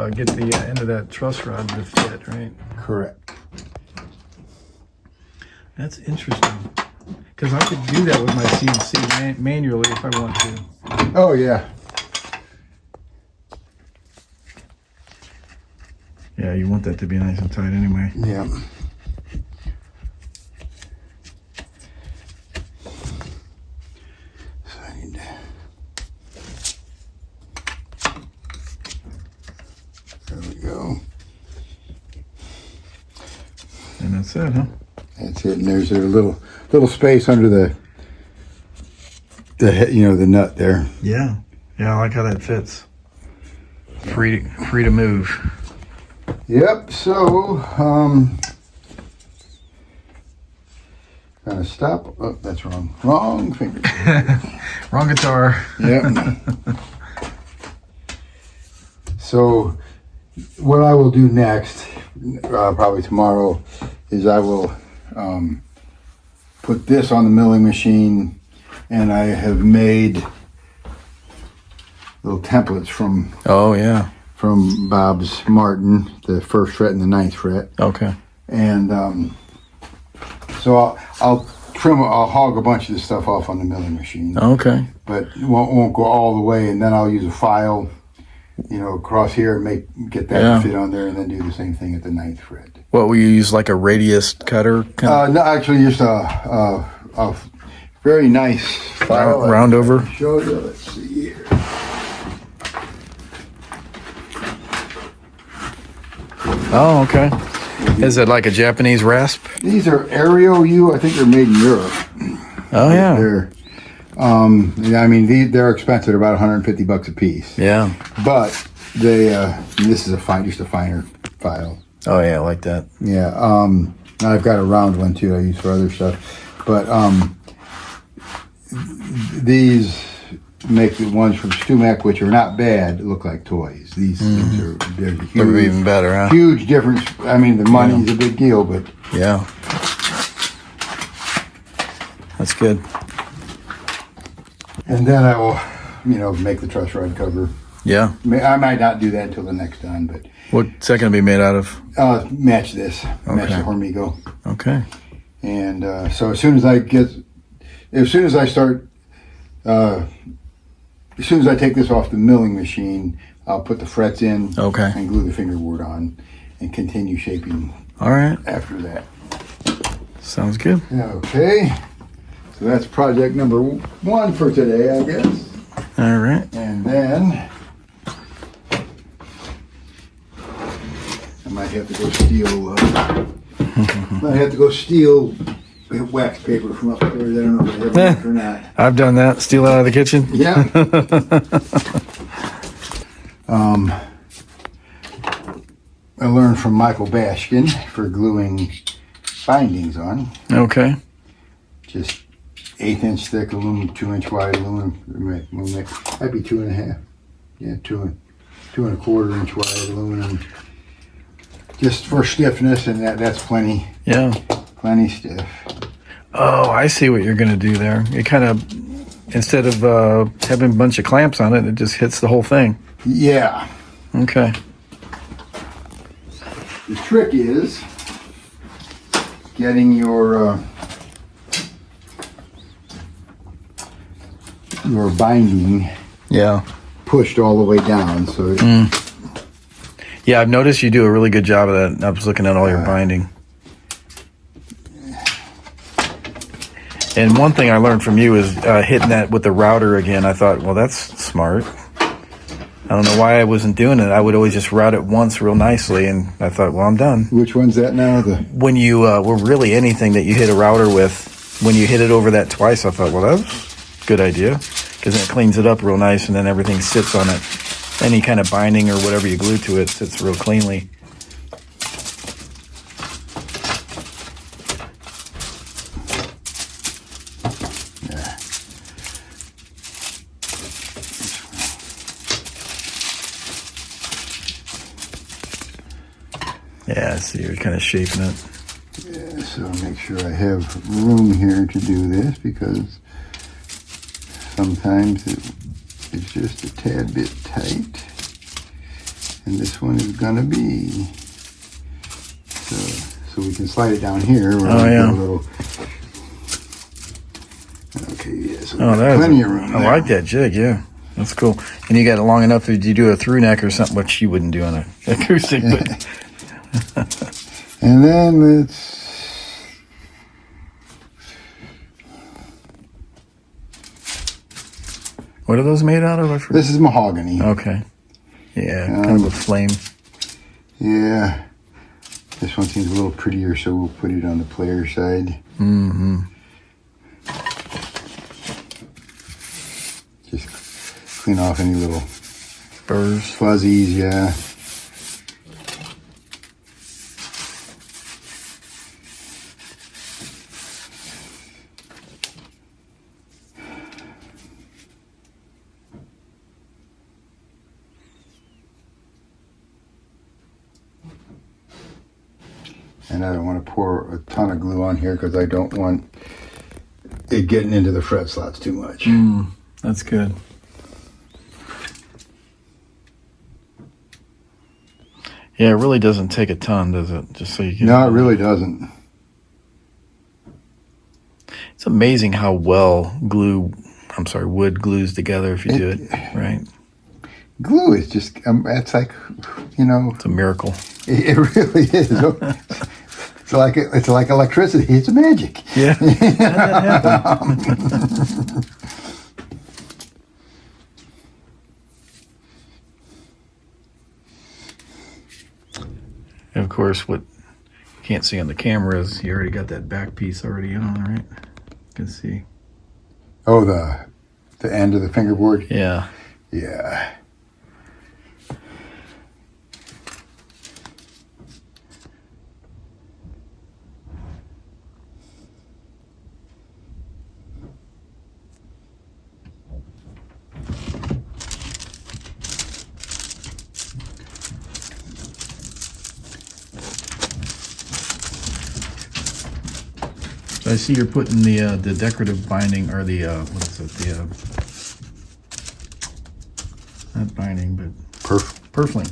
get the end of that truss rod to fit, right? Correct. That's interesting. Because I could do that with my CNC manually if I want to. Oh, yeah. Yeah, you want that to be nice and tight anyway. Yeah. So I need to... There we go. And that's it, huh? That's it. And there's a little space under the nut there. Yeah. Yeah, I like how that fits. Free to move. Yep. So, gonna stop. Oh, that's wrong. Wrong finger. Wrong guitar. Yep. So, what I will do next, probably tomorrow, is I will put this on the milling machine, and I have made little templates from Bob's Martin, the 1st fret and the 9th fret. Okay. And so I'll hog a bunch of this stuff off on the milling machine. Okay. But it won't go all the way, and then I'll use a file, across here and get that to fit on there, and then do the same thing at the 9th fret. What, will you use like a radius cutter? No, actually just a very nice file. Round over? Show you. Let's see here. Oh, okay. Is it like a Japanese rasp? These are Aereo U. I think they're made in Europe. Oh, yeah. They're expensive. They're about $150 a piece. Yeah. But this is just a finer file. Oh, yeah, I like that. Yeah. I've got a round one too I use for other stuff. But these make the ones from Stumac, which are not bad, look like toys. These things they're huge. They're even better, huh? Huge difference. I mean, the money's a big deal, but yeah. That's good. And then I will, make the truss rod cover. Yeah. I might not do that until the next time, but what's that going to be made out of? Match this. Okay. Match the Hormigo. Okay. And so as soon as I take this off the milling machine, I'll put the frets in. Okay. And glue the fingerboard on, and continue shaping. All right. After that. Sounds good. Okay. So that's project number 1 for today, I guess. All right. And then I might have to go steal wax paper from upstairs. I don't know if I have one or not. I've done that. Steal it out of the kitchen. Yeah. I learned from Michael Bashkin for gluing bindings on. Okay. Just 1/8 thick aluminum, 2-inch wide aluminum. Might be 2.5. Yeah, 2 1/4 inch wide aluminum. Just for stiffness, and that's plenty. Yeah. Plenty stiff. Oh, I see what you're going to do there. It kind of, instead of having a bunch of clamps on it, it just hits the whole thing. Yeah. Okay. The trick is getting your binding pushed all the way down. So yeah, I've noticed you do a really good job of that. I was looking at all your binding. And one thing I learned from you is hitting that with the router again. I thought, well, that's smart. I don't know why I wasn't doing it. I would always just route it once real nicely, and I thought, well, I'm done. Which one's that now? When you were really anything that you hit a router with, when you hit it over that twice, I thought, well, that's a good idea, because then it cleans it up real nice, and then everything sits on it. Any kind of binding or whatever you glue to it sits real cleanly. Yeah, I see you're kind of shaping it. Yeah, so make sure I have room here to do this, because sometimes it's just a tad bit tight. And this one is gonna be, so we can slide it down here. Oh, yeah. A little, okay, yeah, so that's plenty of room I there. like that jig, yeah. That's cool. And you got it long enough that you do a through neck or something, which you wouldn't do on an acoustic. But And then let's, what are those made out of? I forget. this is mahogany. Okay. Yeah, kind of a flame. Yeah. This one seems a little prettier, so we'll put it on the player side. Mm-hmm. Just clean off any little Burrs. fuzzies, yeah. And I don't want to pour a ton of glue on here because I don't want it getting into the fret slots too much. That's good. Yeah, it really doesn't take a ton, does it? Just so you can. No, it really doesn't. It's amazing how well wood glues together if you do it right. Glue is just, it's like, you know, It's a miracle. it really is. It's like electricity. It's magic. Yeah. That happened. And of course, what you can't see on the camera is you already got that back piece already on, right? You can see. Oh, the end of the fingerboard? Yeah. Yeah. So I see you're putting the decorative binding, or the what is it? Not binding, but purfling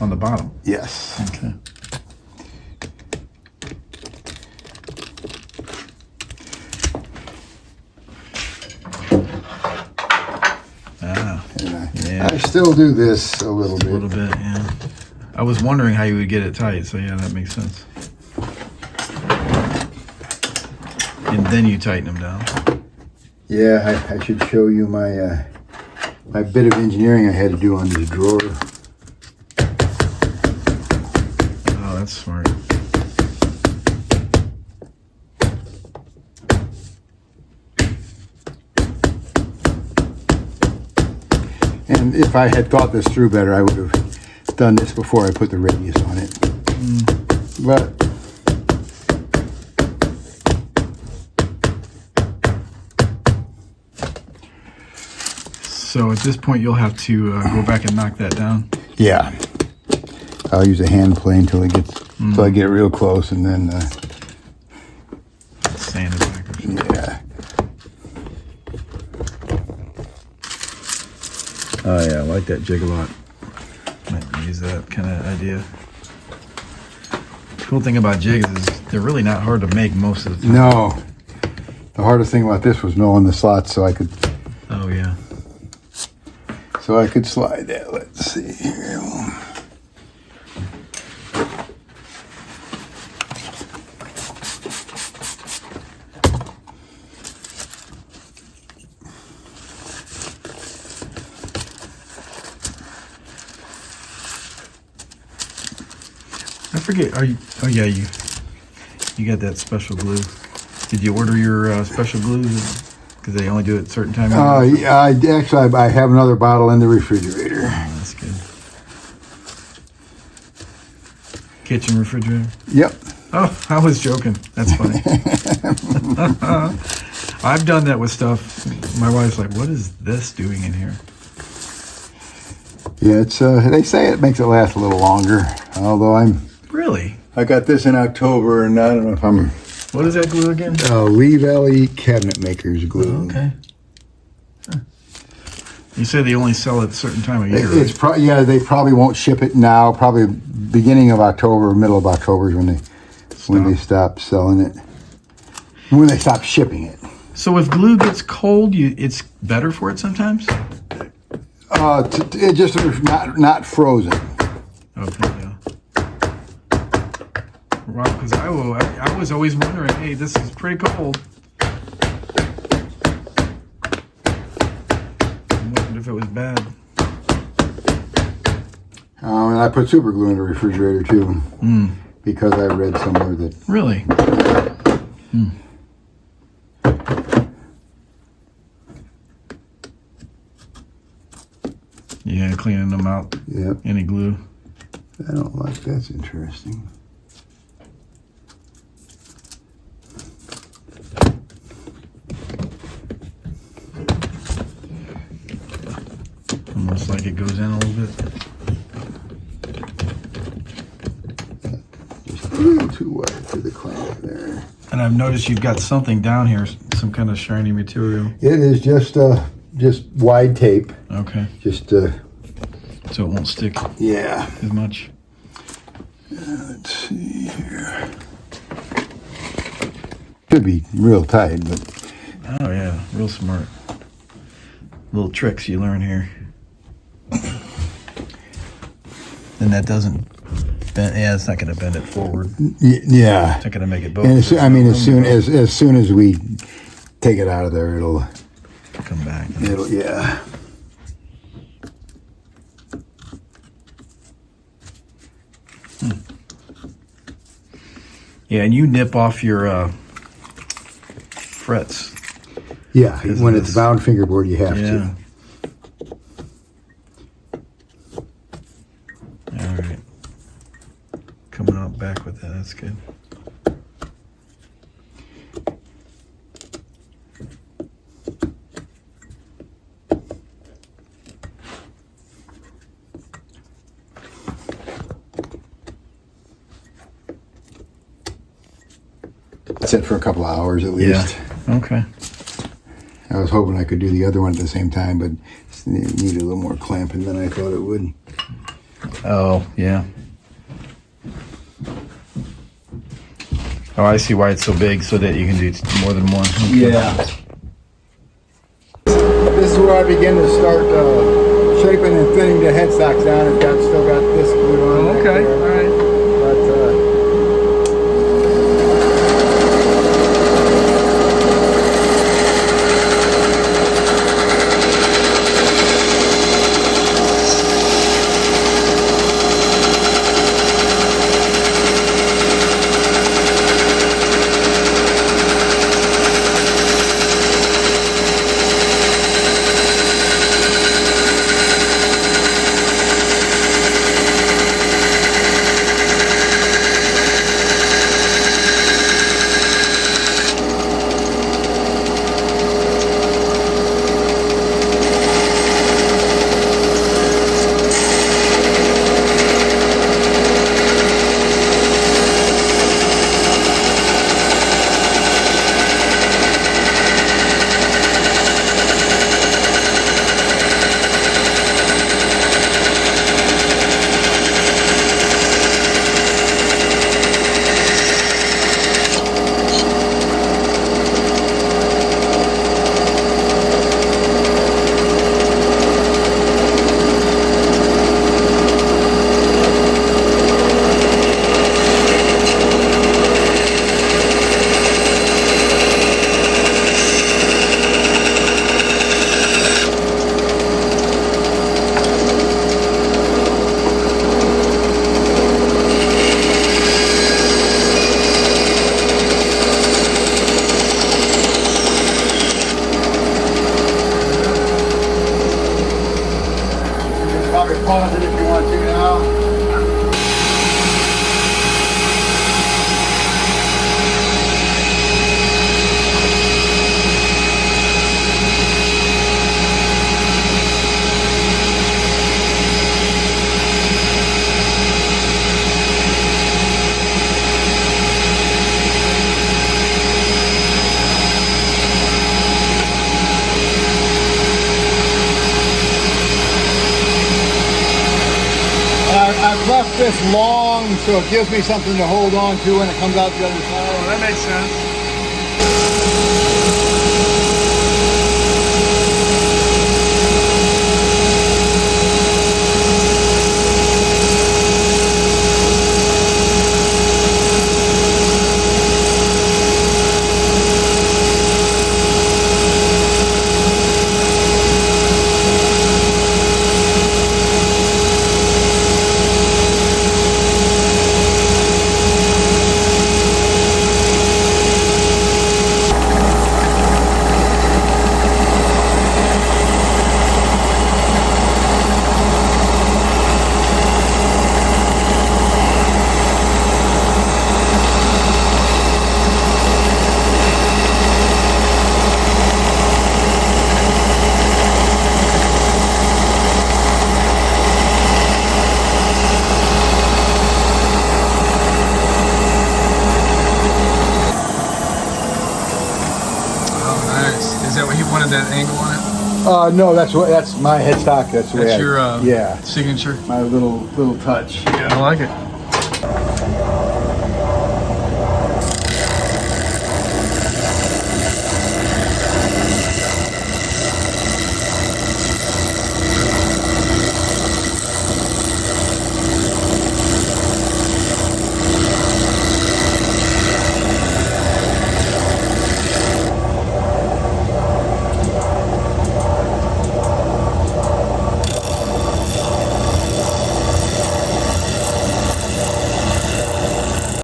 on the bottom. Yes. Okay. Yeah. I still do this a little bit. A little bit, yeah. I was wondering how you would get it tight, so yeah, that makes sense. And then you tighten them down. Yeah, I should show you my my bit of engineering I had to do on this drawer. Oh, that's smart. And if I had thought this through better, I would have done this before I put the radius on it. But So at this point, you'll have to go back and knock that down. yeah, I'll use a hand plane until it gets until I get real close, and then Sand it back or something. yeah. Oh yeah, I like that jig a lot. Might use that kind of idea. Cool thing about jigs is they're really not hard to make most of the time. No, the hardest thing about this was knowing the slots, so I could Oh yeah. slide that. Let's see here. I forget. Are you? Oh yeah, you got that special glue. Did you order your special glue? Because they only do it at certain times. Yeah, I have another bottle in the refrigerator. Oh, that's good. Kitchen refrigerator. Yep. Oh, I was joking. That's funny. I've done that with stuff. My wife's like, "What is this doing in here?" Yeah, it's they say it makes it last a little longer. Although Really? I got this in October, and I don't know if I'm What is that glue again? Lee Valley Cabinet Makers glue. Okay. You say they only sell it a certain time of year. It's yeah, they probably won't ship it now. Probably beginning of October, middle of October is when they stop selling it. When they stop shipping it. So if glue gets cold, it's better for it sometimes? It just not frozen. Okay, yeah. Wow, because I was always wondering, hey, this is pretty cold. I wondered if it was bad. And I put super glue in the refrigerator too, because I read somewhere that. Really? Yeah, cleaning them out. Yep. Any glue. I don't like that's interesting. Almost like it goes in a little bit. Just a little too wide for the clamp there. And I've noticed you've got something down here, some kind of shiny material. It is just wide tape. Okay. Just so it won't stick. Yeah. As much. Let's see here. Could be real tight, but. Oh yeah, real smart. Little tricks you learn here. And that doesn't bend. Yeah, it's not going to bend it forward. Yeah. It's not going to make it both. And as soon as we take it out of there, it'll come back. Yeah. Yeah, and you nip off your frets. Yeah, when it's bound fingerboard, you have to. All right. Coming out back with that, that's good. Sit for a couple of hours at least. Yeah. Okay. I was hoping I could do the other one at the same time, but it needed a little more clamping than I thought it would. Oh, yeah. Oh, I see why it's so big, so that you can do more than one. Yeah. This is where I begin to start shaping and thinning the headstocks down. It's still got this glue on. Okay, all right. But this long, so it gives me something to hold on to when it comes out the other side. Oh, that makes sense. Is that what he wanted, that angle on it? No, that's my headstock. That's the way That's your yeah, signature? my little touch. I like it.